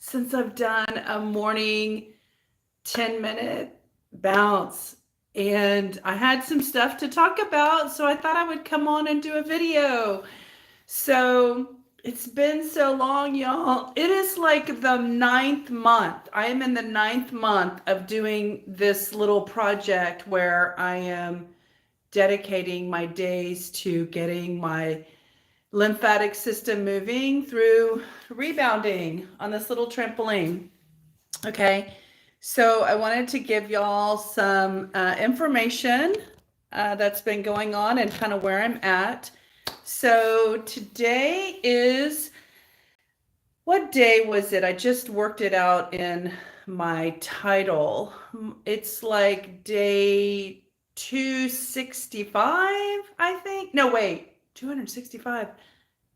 since I've done a morning 10-minute bounce. And I had some stuff to talk about, so I thought I would come on and do a video. So it's been so long, y'all. It is like the ninth month. I am in the ninth month of doing this little project where I am dedicating my days to getting my lymphatic system moving through rebounding on this little trampoline. Okay, so I wanted to give y'all some information that's been going on and kind of where I'm at. So today is, what day was it? I just worked it out in my title. It's like day 265, I think. No, wait, 265.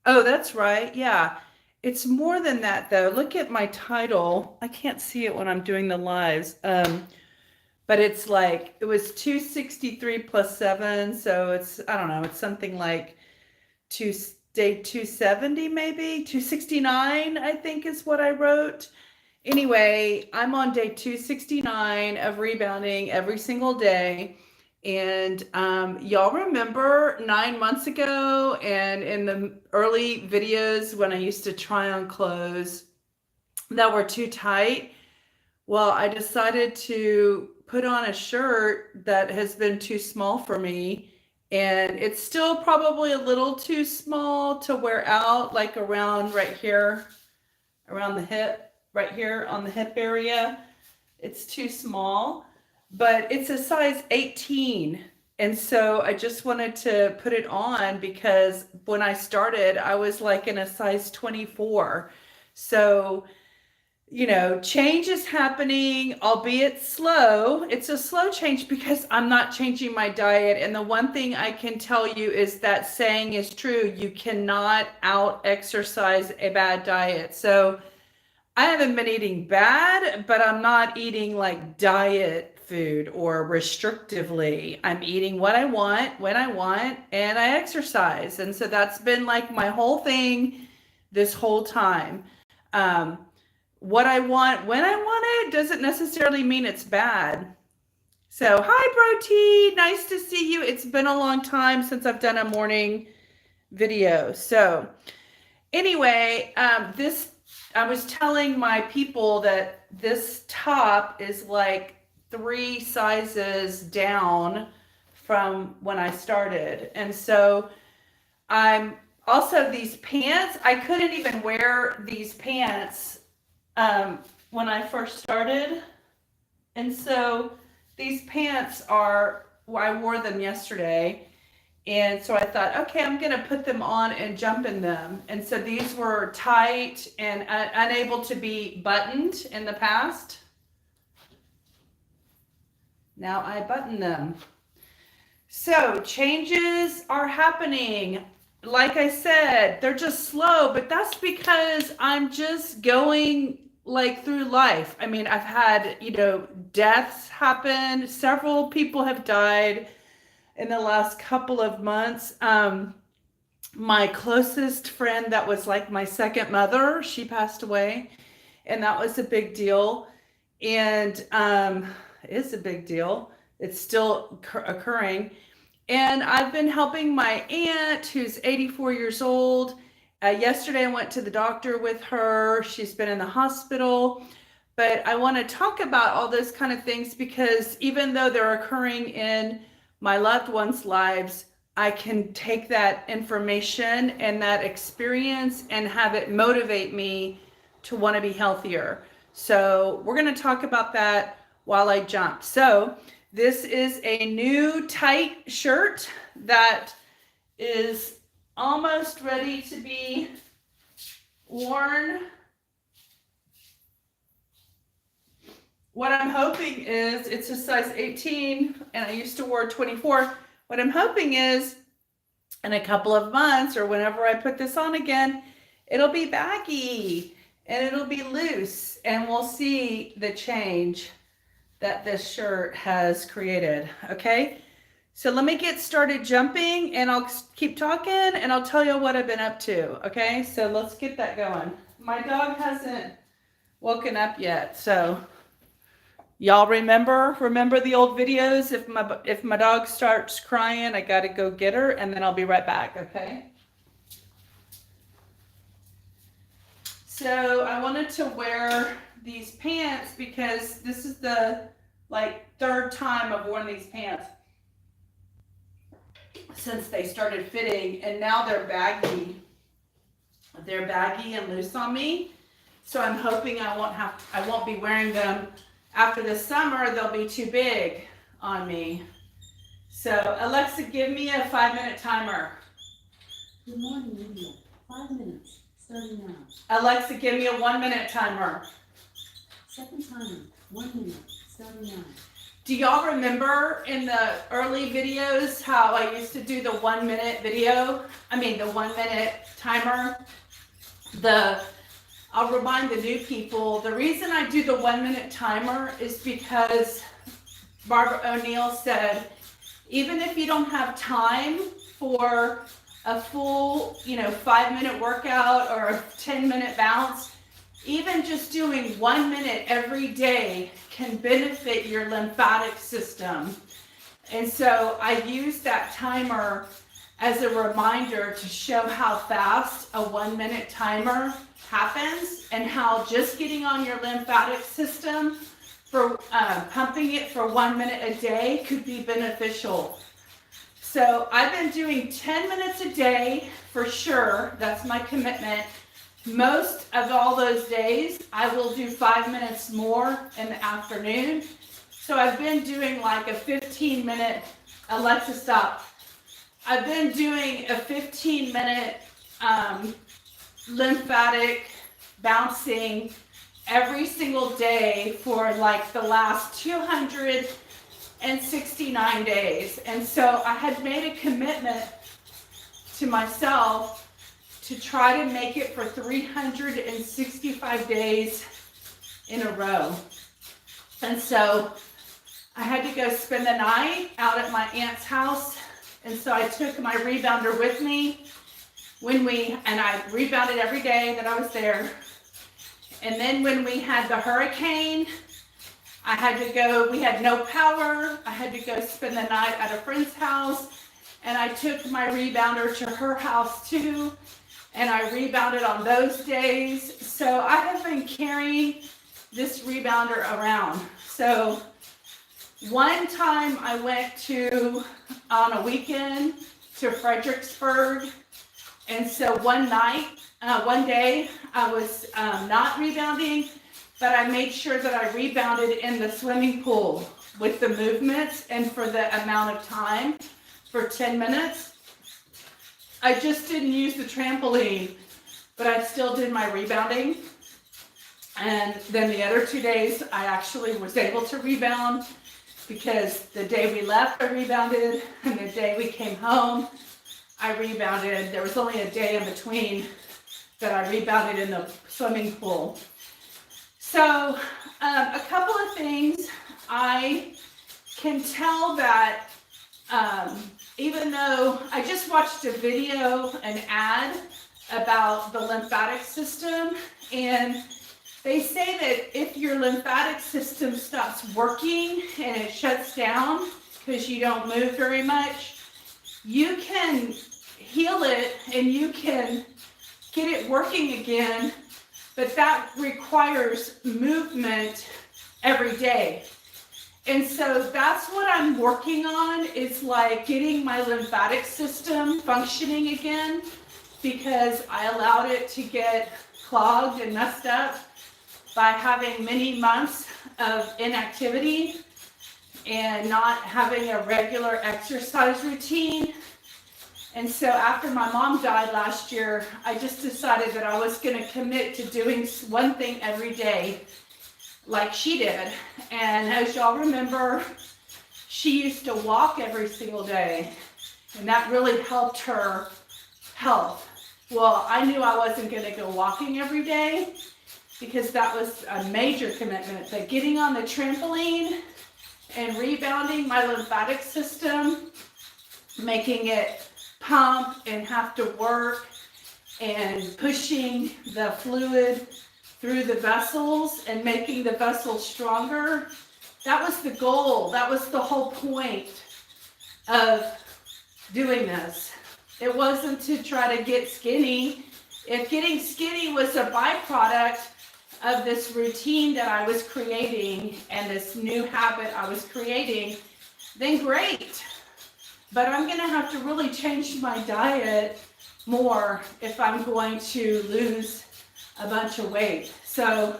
Oh, that's right. Yeah. It's more than that though. Look at my title. I can't see it when I'm doing the lives. But it's like, it was 263 plus 7. So it's, I don't know, it's something like day 270, maybe 269, I think is what I wrote. Anyway, I'm on day 269 of rebounding every single day. And y'all remember 9 months ago and in the early videos when I used to try on clothes that were too tight? Well, I decided to put on a shirt that has been too small for me. And it's still probably a little too small to wear out, like around right here, around the hip, right here on the hip area. It's too small, but it's a size 18. And so I just wanted to put it on because when I started, I was like in a size 24. So, change is happening, albeit slow. It's a slow change because I'm not changing my diet. And the one thing I can tell you is that saying is true. You cannot out exercise a bad diet. So I haven't been eating bad, but I'm not eating like diet food or restrictively. I'm eating what I want, when I want, and I exercise. And so that's been like my whole thing this whole time. What I want, when I want it, doesn't necessarily mean it's bad. So, hi, Bro T. Nice to see you. It's been a long time since I've done a morning video. So, anyway, I was telling my people that this top is like 3 sizes down from when I started. And so I'm also, these pants, I couldn't even wear these pants when I first started. And so these pants I wore them yesterday. And so I thought, okay, I'm going to put them on and jump in them. And so these were tight and unable to be buttoned in the past. Now I button them. So changes are happening. Like I said, they're just slow, but that's because I'm just going like through life. I mean, I've had, deaths happen. Several people have died in the last couple of months. My closest friend that was like my second mother, she passed away, and that was a big deal. And it's a big deal. It's still occurring. And I've been helping my aunt who's 84 years old. Yesterday I went to the doctor with her. She's been in the hospital. But I want to talk about all those kind of things because even though they're occurring in my loved ones' lives, I can take that information and that experience and have it motivate me to want to be healthier. So we're going to talk about that while I jump. So this is a new tight shirt that is almost ready to be worn. What I'm hoping is, it's a size 18 and I used to wear 24. What I'm hoping is in a couple of months or whenever I put this on again, it'll be baggy and it'll be loose and we'll see the change that this shirt has created. Okay, so let me get started jumping and I'll keep talking and I'll tell you what I've been up to. Okay, so let's get that going. My dog hasn't woken up yet. So y'all remember the old videos? If my dog starts crying, I got to go get her, and then I'll be right back, okay? So I wanted to wear these pants because this is the third time I've worn these pants since they started fitting, and now they're baggy. They're baggy and loose on me. So I'm hoping I won't be wearing them after the summer. They'll be too big on me. So Alexa, give me a 5-minute timer. Good morning, Lydia. 5 minutes, starting now. Alexa, give me a 1-minute timer. Second timer, 1 minute, starting now. Do y'all remember in the early videos how I used to do the 1-minute video? I mean, the 1-minute timer. I'll remind the new people, the reason I do the 1-minute timer is because Barbara O'Neill said, even if you don't have time for a full, 5-minute workout or a 10-minute bounce, even just doing 1 minute every day can benefit your lymphatic system. And so I use that timer as a reminder to show how fast a 1-minute timer happens and how just getting on your lymphatic system for pumping it for 1 minute a day could be beneficial. So I've been doing 10 minutes a day for sure. That's my commitment. Most of all those days, I will do 5 minutes more in the afternoon. So I've been doing like a 15-minute, Alexa, stop. I've been doing a 15-minute lymphatic bouncing every single day for like the last 269 days. And so I had made a commitment to myself to try to make it for 365 days in a row. And so I had to go spend the night out at my aunt's house. And so I took my rebounder with me and I rebounded every day that I was there. And then when we had the hurricane, we had no power. I had to go spend the night at a friend's house. And I took my rebounder to her house too. And I rebounded on those days. So I have been carrying this rebounder around. So one time I went on a weekend to Fredericksburg. And so one day I was not rebounding, but I made sure that I rebounded in the swimming pool with the movements and for the amount of time for 10 minutes. I just didn't use the trampoline, but I still did my rebounding. And then the other 2 days, I actually was able to rebound because the day we left, I rebounded, and the day we came home, I rebounded. There was only a day in between that I rebounded in the swimming pool. So a couple of things. I can tell that even though I just watched a video, an ad about the lymphatic system, and they say that if your lymphatic system stops working and it shuts down because you don't move very much, you can heal it and you can get it working again, but that requires movement every day. And so that's what I'm working on, is like getting my lymphatic system functioning again, because I allowed it to get clogged and messed up by having many months of inactivity and not having a regular exercise routine. And so after my mom died last year, I just decided that I was going to commit to doing one thing every day like she did. And as y'all remember, she used to walk every single day, and that really helped her health. Well, I knew I wasn't going to go walking every day because that was a major commitment, but getting on the trampoline and rebounding my lymphatic system, making it pump and have to work and pushing the fluid through the vessels and making the vessels stronger. That was the goal. That was the whole point of doing this. It wasn't to try to get skinny. If getting skinny was a byproduct of this routine that I was creating and this new habit I was creating, then great. But I'm going to have to really change my diet more if I'm going to lose a bunch of weight. So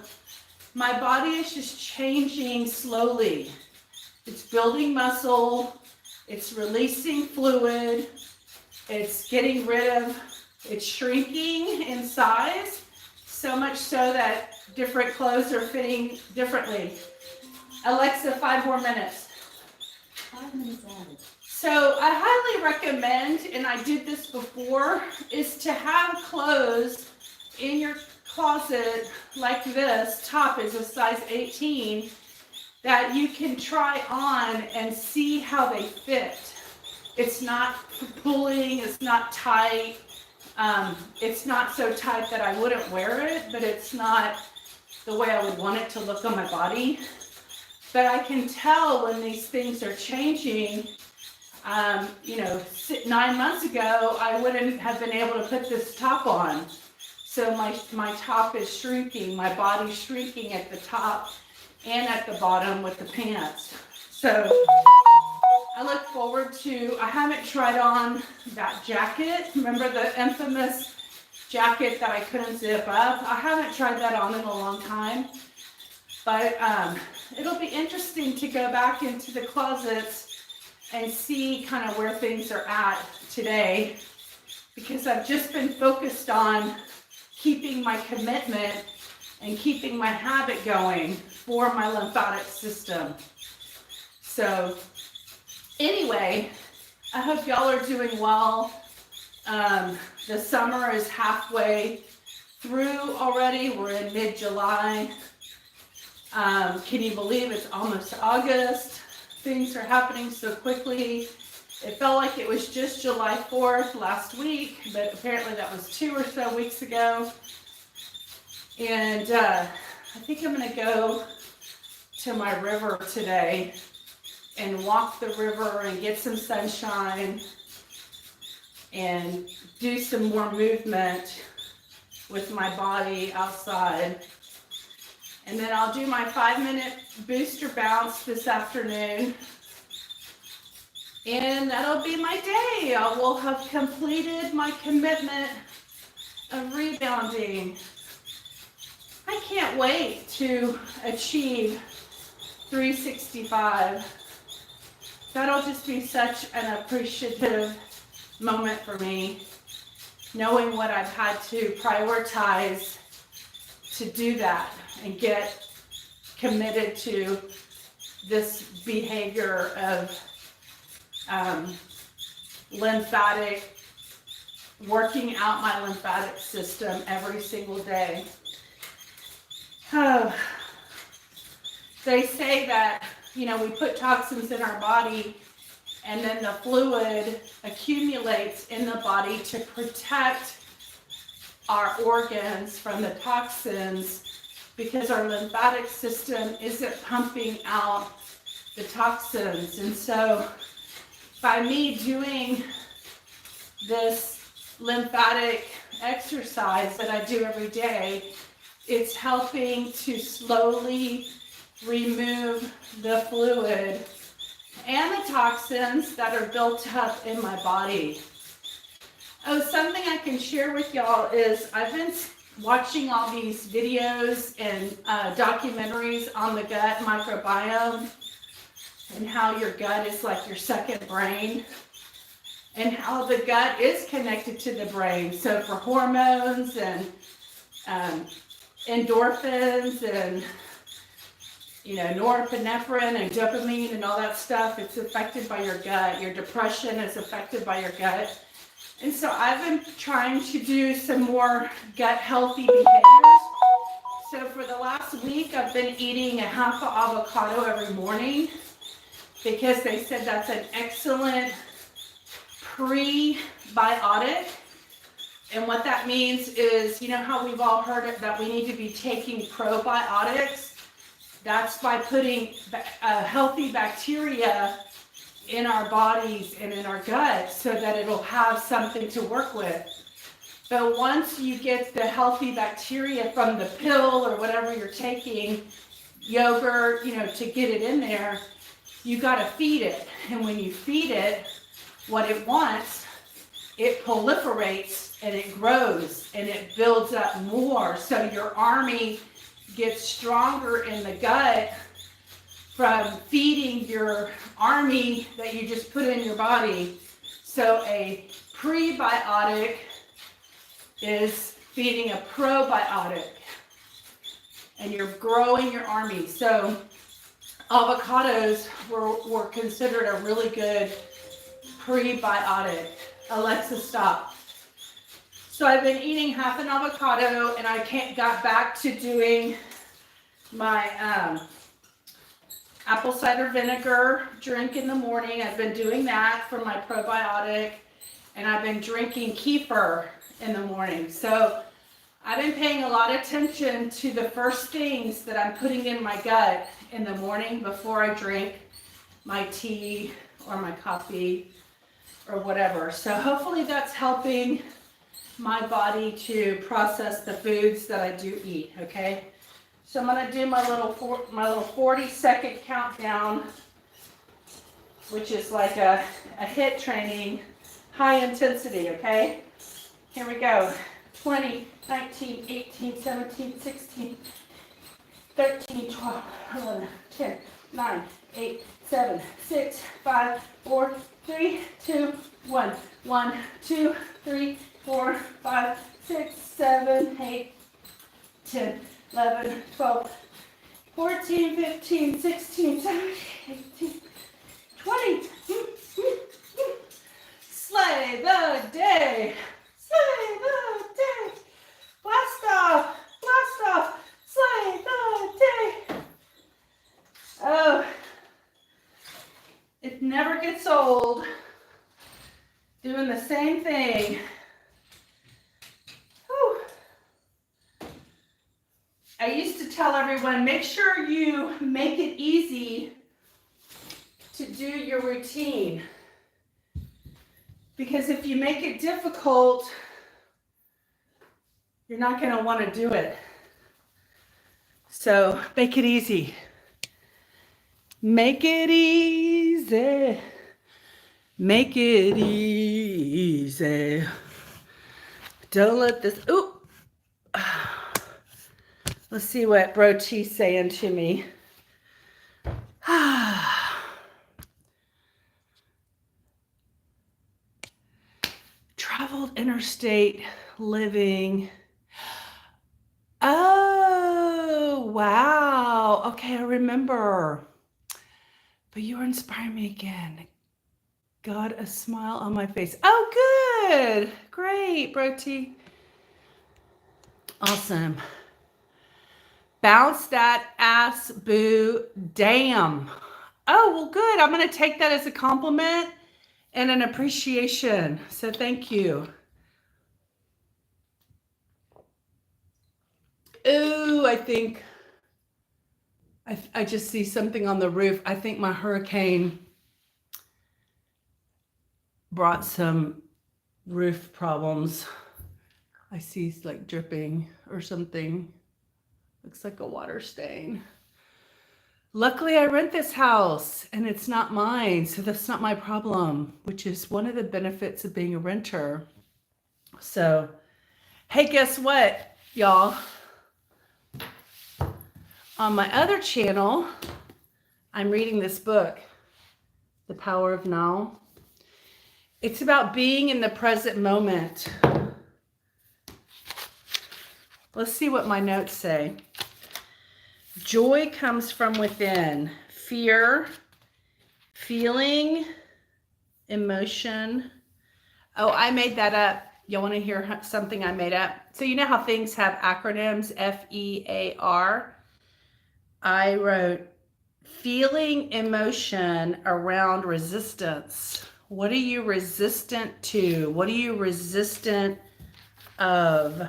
my body is just changing slowly. It's building muscle, it's releasing fluid, it's getting rid of, it's shrinking in size, so much so that different clothes are fitting differently. Alexa, 5 more minutes. 5 minutes added. So I highly recommend, and I did this before, is to have clothes in your closet like this. Top is a size 18 that you can try on and see how they fit. It's not pulling, it's not tight. It's not so tight that I wouldn't wear it, but it's not the way I would want it to look on my body. But I can tell when these things are changing. 9 months ago, I wouldn't have been able to put this top on. So my top is shrinking, my body's shrinking at the top and at the bottom with the pants. So I look forward to, I haven't tried on that jacket. Remember the infamous jacket that I couldn't zip up? I haven't tried that on in a long time. But it'll be interesting to go back into the closets and see kind of where things are at today, because I've just been focused on keeping my commitment and keeping my habit going for my lymphatic system. So anyway, I hope y'all are doing well. The summer is halfway through already. We're in mid-July. Can you believe it's almost August? Things are happening so quickly. It felt like it was just July 4th last week, but apparently that was 2 or so weeks ago. And I think I'm going to go to my river today and walk the river and get some sunshine and do some more movement with my body outside. And then I'll do my 5-minute booster bounce this afternoon. And that'll be my day. I will have completed my commitment of rebounding. I can't wait to achieve 365. That'll just be such an appreciative moment for me, knowing what I've had to prioritize to do that and get committed to this behavior of lymphatic, working out my lymphatic system every single day. Oh, they say that, we put toxins in our body and then the fluid accumulates in the body to protect our organs from the toxins, because our lymphatic system isn't pumping out the toxins. And so by me doing this lymphatic exercise that I do every day, it's helping to slowly remove the fluid and the toxins that are built up in my body. Oh, something I can share with y'all is I've been watching all these videos and documentaries on the gut microbiome and how your gut is like your second brain and how the gut is connected to the brain. So for hormones and endorphins and norepinephrine and dopamine and all that stuff, it's affected by your gut. Your depression is affected by your gut. And so I've been trying to do some more gut healthy behaviors. So for the last week, I've been eating a half an avocado every morning because they said that's an excellent prebiotic And what that means is, you know how we've all heard it, that we need to be taking probiotics? That's by putting healthy bacteria in our bodies and in our gut so that it'll have something to work with. But once you get the healthy bacteria from the pill or whatever you're taking, yogurt, to get it in there, you got to feed it. And when you feed it what it wants, it proliferates and it grows and it builds up more. So your army gets stronger in the gut from feeding your army that you just put in your body. So a prebiotic is feeding a probiotic, and you're growing your army. So avocados were considered a really good prebiotic. Alexa, stop. So I've been eating half an avocado, and I got back to doing my apple cider vinegar drink in the morning. I've been doing that for my probiotic, and I've been drinking kefir in the morning. So I've been paying a lot of attention to the first things that I'm putting in my gut in the morning before I drink my tea or my coffee or whatever. So hopefully that's helping my body to process the foods that I do eat, okay? So I'm gonna do my little 40-second countdown, which is like a HIIT training, high intensity, okay? Here we go. 20, 19, 18, 17, 16, 13, 12, 11, 10, 9, 8, 7, 6, 5, 4, 3, 2, 1. 1, 2, 3, 4, 5, 6, 7, 8, 10, 11, 12, 14, 15, 16, 17, 18, 20. Slay the day. Slay the day. Blast off. Blast off. Slay the day. Oh, it never gets old doing the same thing. Whew. I used to tell everyone, make sure you make it easy to do your routine. Because if you make it difficult, you're not going to want to do it. So make it easy. Make it easy. Make it easy. Don't let this, ooh. Let's see what Bro T's saying to me. Traveled interstate living. Oh, wow. Okay, I remember. But you are inspiring me again. Got a smile on my face. Oh, good. Great, Bro T. Awesome. Bounce that ass, boo. Damn. Oh, well, good. I'm going to take that as a compliment and an appreciation. So thank you. Ooh, I think I just see something on the roof. I think my hurricane brought some roof problems. I see like dripping or something. Looks like a water stain. Luckily, I rent this house and it's not mine, so that's not my problem, which is one of the benefits of being a renter. So, hey, guess what, y'all? On my other channel, I'm reading this book, The Power of Now. It's about being in the present moment. Let's see what my notes say. Joy comes from within. Fear, feeling, emotion. Oh, I made that up. Y'all want to hear something I made up? So you know how things have acronyms, FEAR? I wrote feeling emotion around resistance. What are you resistant to? What are you resistant of?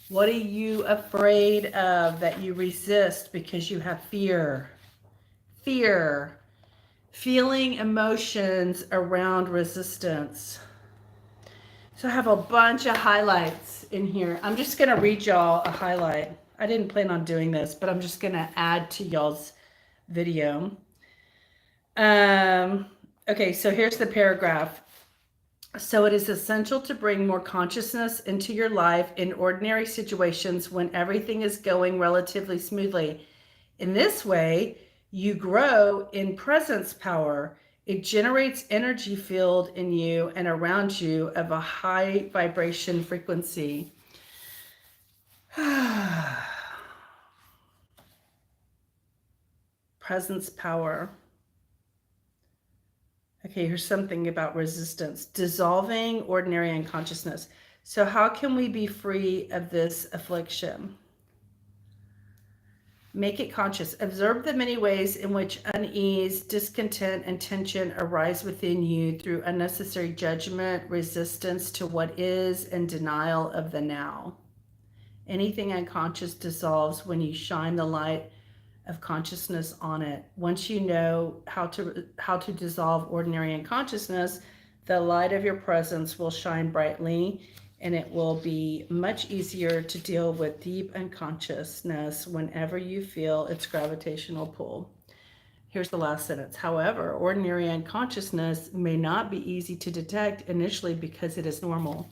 What are you afraid of that you resist because you have fear? Fear. Feeling emotions around resistance. So I have a bunch of highlights in here. I'm just going to read y'all a highlight. I didn't plan on doing this, but I'm just going to add to y'all's video. Okay, so here's the paragraph. So it is essential to bring more consciousness into your life in ordinary situations when everything is going relatively smoothly. In this way, you grow in presence power. It generates energy field in you and around you of a high vibration frequency. Presence power. Okay, here's something about resistance. Dissolving ordinary unconsciousness. So how can we be free of this affliction? Make it conscious. Observe the many ways in which unease, discontent, and tension arise within you through unnecessary judgment, resistance to what is, and denial of the now. Anything unconscious dissolves when you shine the light of consciousness on it. Once you know how to dissolve ordinary unconsciousness, the light of your presence will shine brightly, and it will be much easier to deal with deep unconsciousness whenever you feel its gravitational pull. Here's the last sentence. However, ordinary unconsciousness may not be easy to detect initially because it is normal.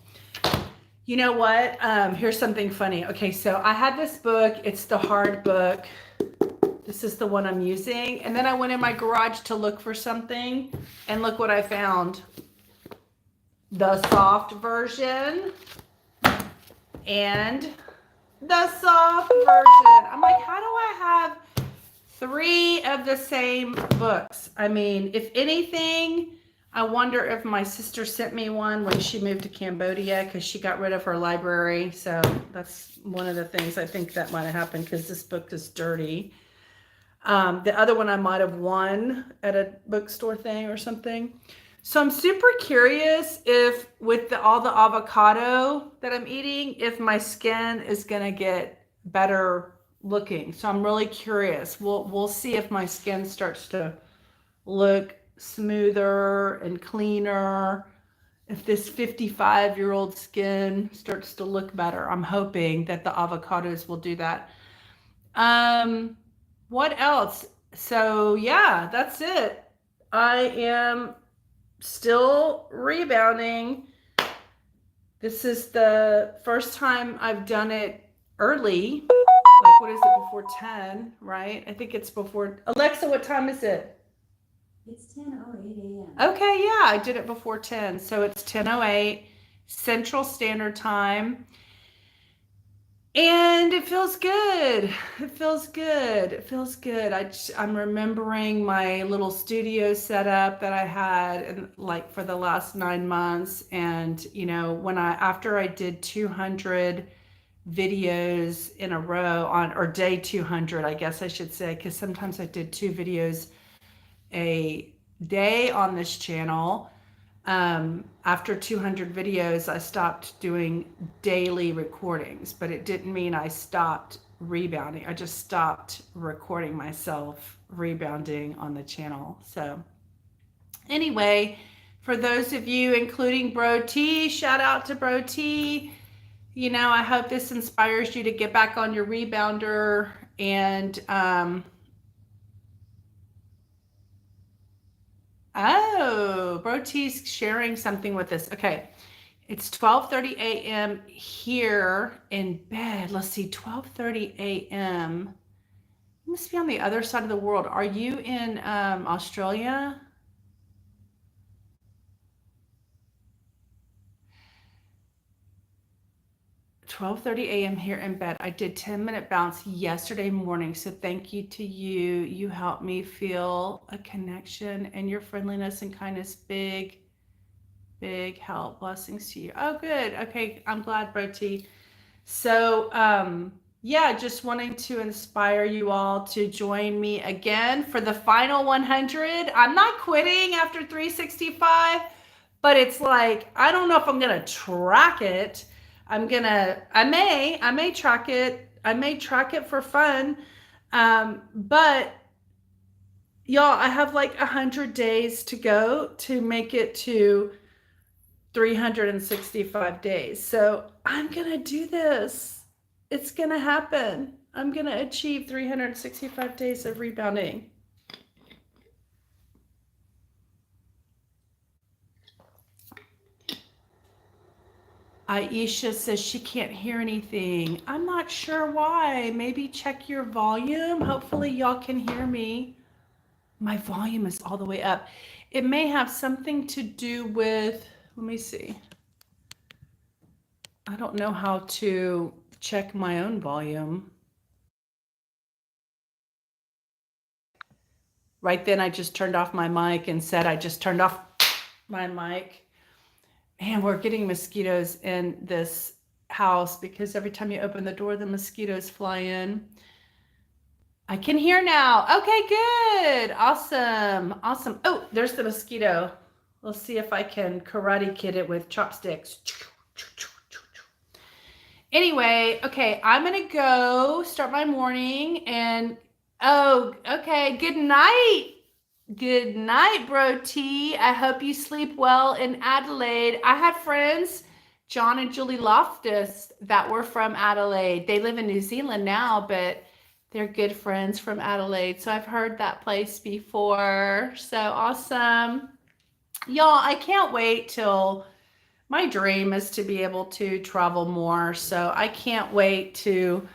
You know what? Here's something funny. Okay, so I had this book. It's the hard book. This is the one I'm using. And then I went in my garage to look for something, and look what I found. The soft version and the soft version. I'm like, how do I have 3 of the same books? I mean, if anything, I wonder if my sister sent me one when she moved to Cambodia because she got rid of her library. So that's one of the things I think that might have happened, because this book is dirty. The other one I might have won at a bookstore thing or something. So I'm super curious if with all the avocado that I'm eating, if my skin is going to get better looking. So I'm really curious. We'll see if my skin starts to look smoother and cleaner. If this 55-year-old skin starts to look better. I'm hoping that the avocados will do that. What else? So yeah, that's it. I am still rebounding. This is the first time I've done it early. Like, what is it, before 10, right? I think it's before. Alexa, what time is it? It's 10:08 a.m. Okay, yeah, I did it before 10. So it's 10:08 Central Standard Time. And it feels good. It feels good. It feels good. I'm remembering my little studio setup that I had like for the last 9 months. And, you know, after I did 200 videos in a row or day 200, I guess I should say, because sometimes I did 2 videos a day on this channel. After 200 videos, I stopped doing daily recordings, but it didn't mean I stopped rebounding. I just stopped recording myself rebounding on the channel. So anyway, for those of you, including Bro T, shout out to Bro T. You know, I hope this inspires you to get back on your rebounder. And oh, Bro T's sharing something with us. Okay, it's 12:30 a.m. here in bed. Let's see, 12:30 a.m. You must be on the other side of the world. Are you in Australia? .30 a.m. here in bed. I did 10-minute bounce yesterday morning. So thank you to you. You helped me feel a connection, and your friendliness and kindness. Big help. Blessings to you. Oh, good. Okay. I'm glad, Bro T. So, yeah, just wanting to inspire you all to join me again for the final 100. I'm not quitting after 365, but it's like, I don't know if I'm going to track it. I may track it. I may track it for fun. But y'all, I have like 100 days to go to make it to 365 days. So I'm going to do this. It's going to happen. I'm going to achieve 365 days of rebounding. Aisha says she can't hear anything. I'm not sure why. Maybe check your volume. Hopefully y'all can hear me. My volume is all the way up. It may have something to do with, let me see. I don't know how to check my own volume. Right then I just turned off my mic and said I just turned off my mic. Man, we're getting mosquitoes in this house because every time you open the door, the mosquitoes fly in. I can hear now. Okay, good. Awesome. Awesome. Oh, there's the mosquito. Let's see if I can Karate Kid it with chopsticks. Anyway, okay, I'm going to go start my morning and, oh, okay, good night. Good night, bro T. I hope you sleep well in Adelaide. I had friends, John and Julie Loftus, that were from Adelaide. They live in New Zealand now, but they're good friends from Adelaide. So I've heard that place before. So awesome. Y'all, I can't wait till my dream is to be able to travel more. So I can't wait to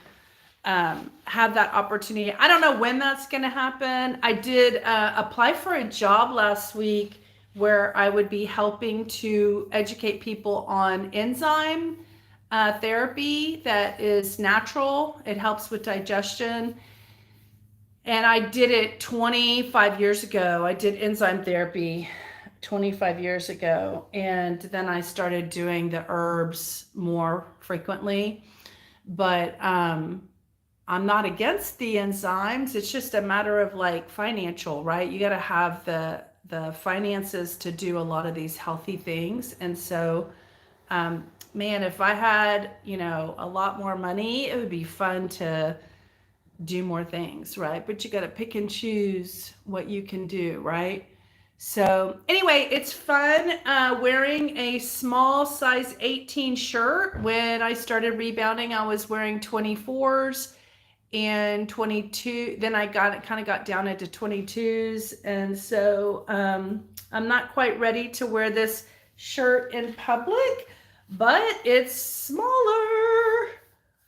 have that opportunity. I don't know when that's going to happen. I did apply for a job last week where I would be helping to educate people on enzyme therapy that is natural. It helps with digestion. And I did it 25 years ago. I did enzyme therapy 25 years ago. And then I started doing the herbs more frequently. But I'm not against the enzymes. It's just a matter of like financial, right? You got to have the finances to do a lot of these healthy things. And so, man, if I had, a lot more money, it would be fun to do more things, right? But you got to pick and choose what you can do, right? So anyway, it's fun wearing a small size 18 shirt. When I started rebounding, I was wearing 24s and 22. Then I kind of got down into 22s. And so I'm not quite ready to wear this shirt in public, but it's smaller.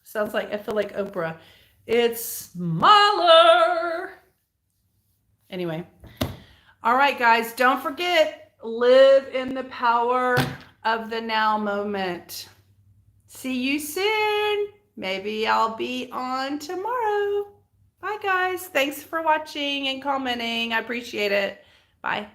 Sounds like, I feel like Oprah. It's smaller. Anyway. All right, guys, don't forget, live in the power of the now moment. See you soon. Maybe I'll be on tomorrow. Bye, guys. Thanks for watching and commenting. I appreciate it. Bye.